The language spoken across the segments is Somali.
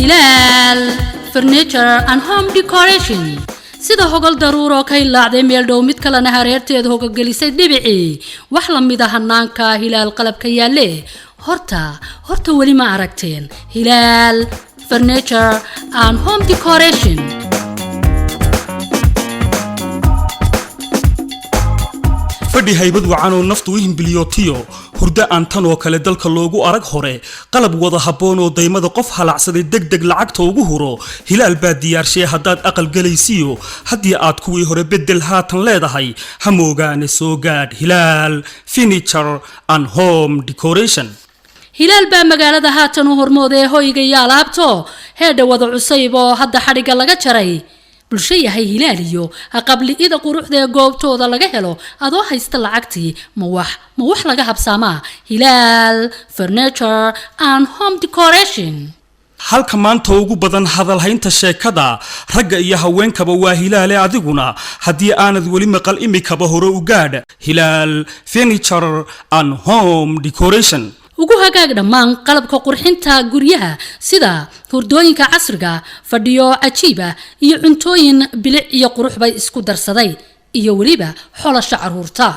Hilal Furniture and Home Decoration sida hogol daruuro ka ilaacday meel dhow mid kale hareerteed hoga gelisay dhibici wax la mid ah hanaanka Hilal qalabka yaale horta wali ma aragteen Hilal Furniture and Home Decoration fadhi haybad wacan oo naftu wihin biliyootiyo hurda aan tan oo kale dalka loogu arag hore qalab wada haboon oo daymada qof halacsaday degdeg lacagta ugu huro Hilal baa diyaarshay hadaad aqal galaysiyo hadii aad kuwii hore bedel haatan leedahay hamoogaane soo gaad Hilal Furniture and Home Decoration Hilal baa magaalada haatan u hormooday hoyga iyo alaabto heedha wada cusayb oo hadda xariga laga jaray bulshayahay Hilal iyo qabli ida quruxda goobtooda laga helo adoo haysta lacagtii ma wax laga habsaama Hilal Furniture and Home Decoration halka maanta ugu badan hadal haynta sheekada ragga iyo haweenkaba waa Hilal adiguna hadii aanad wali maqal imikaba hore u gaadh Hilal Furniture and Home Decoration ugu hagaag dhamaan qalabka qurxinta guryaha sida hurdooyinka casriga fadhiyo ajiiba iyo cuntooyin bilic iyo qurux bay isku darsaday iyo waliba xolasha caruurta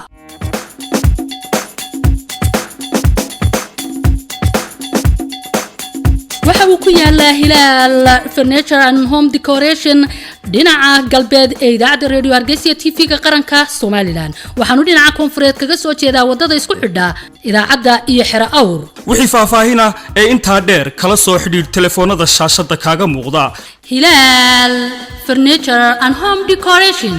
waxa uu ku yaala Hilal Furniture and Home Decoration dhinaca galbeed ee idaacada radio Hargeysa TV-ga qaranka Soomaaliland waxaanu dhinaca koonfureed kaga soo jeedaa wadada isku xidha idaacada iyo xira awr wixii faahfaahina ee inta dheer kala soo xidhiir telefoonada shaashada kaaga muuqda Hilal Furniture and Home Decoration